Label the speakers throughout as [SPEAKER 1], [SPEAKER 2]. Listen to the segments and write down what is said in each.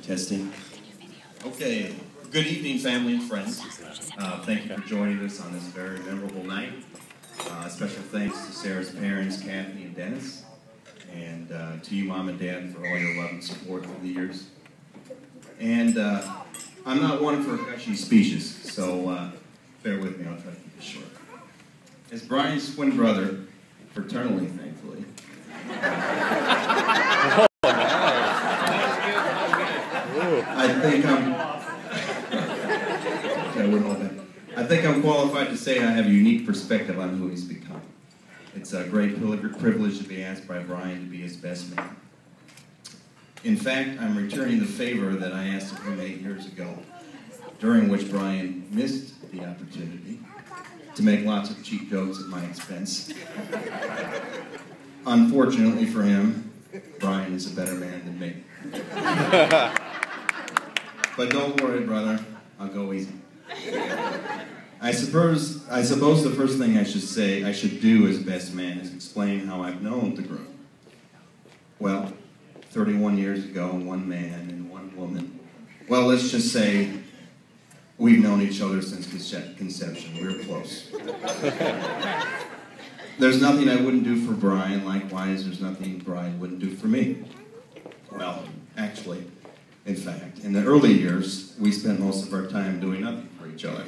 [SPEAKER 1] Testing. Okay, good evening, family and friends. Thank you for joining us on this very memorable night. Special thanks to Sarah's parents, Kathy and Dennis, and to you, Mom and Dad, for all your love and support over the years. And I'm not one for gushy speeches, so bear with me, I'll try to keep it short. As Brian's twin brother, fraternally, thankfully, I think I'm qualified to say I have a unique perspective on who he's become. It's a great privilege to be asked by Brian to be his best man. In fact, I'm returning the favor that I asked of him 8 years ago, during which Brian missed the opportunity to make lots of cheap jokes at my expense. Unfortunately for him, Brian is a better man than me. But don't worry, brother, I'll go easy. I suppose the first thing I should do as best man is explain how I've known the group. Well, 31 years ago, one man and one woman. Well, let's just say we've known each other since conception. We're close. There's nothing I wouldn't do for Brian. Likewise, there's nothing Brian wouldn't do for me. Well, actually, in fact, in the early years, we spent most of our time doing nothing for each other.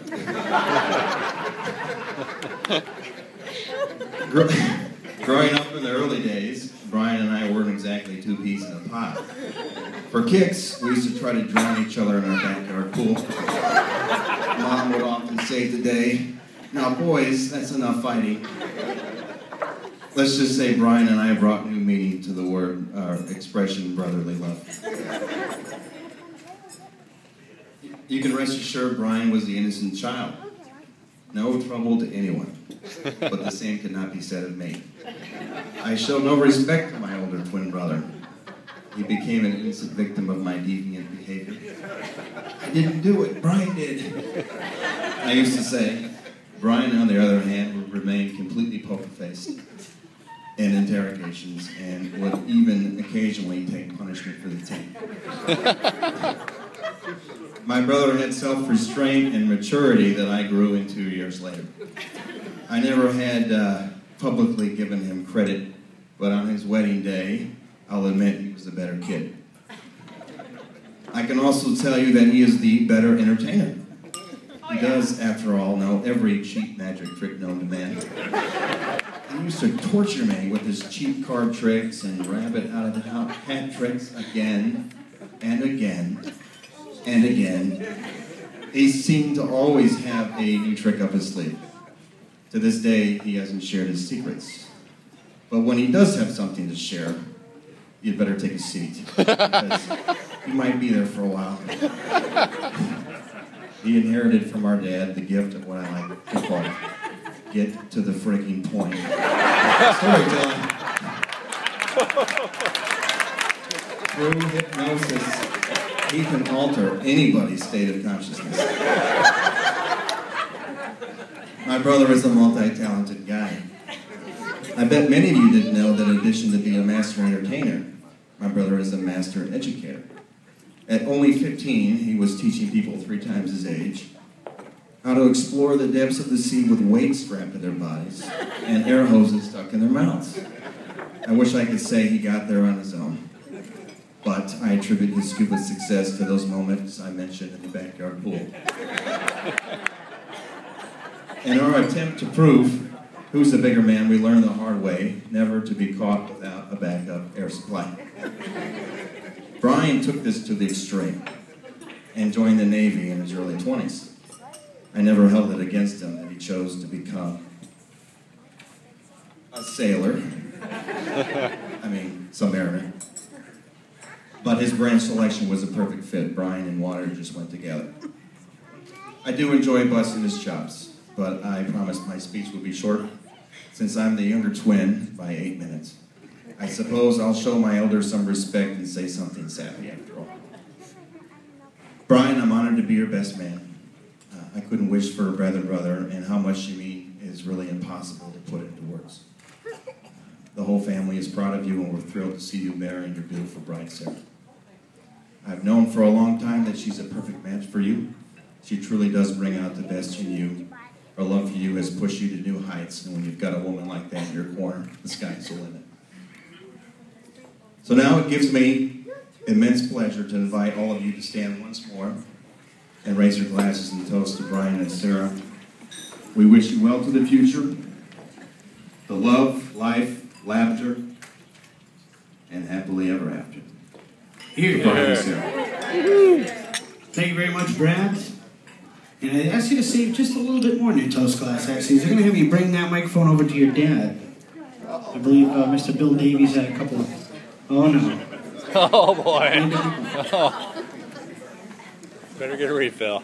[SPEAKER 1] Growing up in the early days, Brian and I weren't exactly two peas in a pod. For kicks, we used to try to drown each other in our backyard pool. Mom would often save the day. Now, boys, that's enough fighting. Let's just say Brian and I brought new meaning to the word, expression, brotherly love. You can rest assured Brian was the innocent child. No trouble to anyone. But the same could not be said of me. I showed no respect to my older twin brother. He became an innocent victim of my deviant behavior. I didn't do it, Brian did. I used to say, Brian, on the other hand, would remain completely poker-faced in interrogations and would even occasionally take punishment for the team. My brother had self-restraint and maturity that I grew in 2 years later. I never had publicly given him credit, but on his wedding day, I'll admit he was a better kid. I can also tell you that he is the better entertainer. He does, after all, know every cheap magic trick known to man. He used to torture me with his cheap card tricks and rabbit out of the hat tricks again and again and again. He seemed to always have a new trick up his sleeve. To this day, he hasn't shared his secrets. But when he does have something to share, you'd better take a seat, because he might be there for a while. He inherited from our dad the gift of what I like to call get to the freaking point. Storytelling. Through hypnosis, he can alter anybody's state of consciousness. My brother is a multi-talented guy. I bet many of you didn't know that in addition to being a master entertainer, my brother is a master educator. At only 15, he was teaching people 3 times his age how to explore the depths of the sea with weights strapped to their bodies and air hoses stuck in their mouths. I wish I could say he got there on his own, but I attribute his scuba success to those moments I mentioned in the backyard pool. In our attempt to prove who's the bigger man, we learned the hard way, never to be caught without a backup air supply. Brian took this to the extreme and joined the Navy in his early 20s. I never held it against him that he chose to become a sailor. Submariner. But his branch selection was a perfect fit. Brian and water just went together. I do enjoy busting his chops, but I promised my speech would be short, since I'm the younger twin by 8 minutes. I suppose I'll show my elder some respect and say something sappy after all. Brian, I'm honored to be your best man. I couldn't wish for a better brother, and how much you mean is really impossible to put into words. The whole family is proud of you, and we're thrilled to see you marrying your beautiful bride, Sarah. I've known for a long time that she's a perfect match for you. She truly does bring out the best in you. Her love for you has pushed you to new heights, and when you've got a woman like that in your corner, the sky's the limit. So now it gives me immense pleasure to invite all of you to stand once more and raise your glasses and toast to Brian and Sarah. We wish you well to the future, the love, life, laughter, and happily ever after.
[SPEAKER 2] Here,
[SPEAKER 1] Brian and Sarah.
[SPEAKER 2] Thank you very much, Brad. And I ask you to save just a little bit more in your toast glass, actually. They're going to have you bring that microphone over to your dad. I believe Mr. Bill Davies had a couple of... Oh, no.
[SPEAKER 3] Oh, boy. Oh. Better get a refill.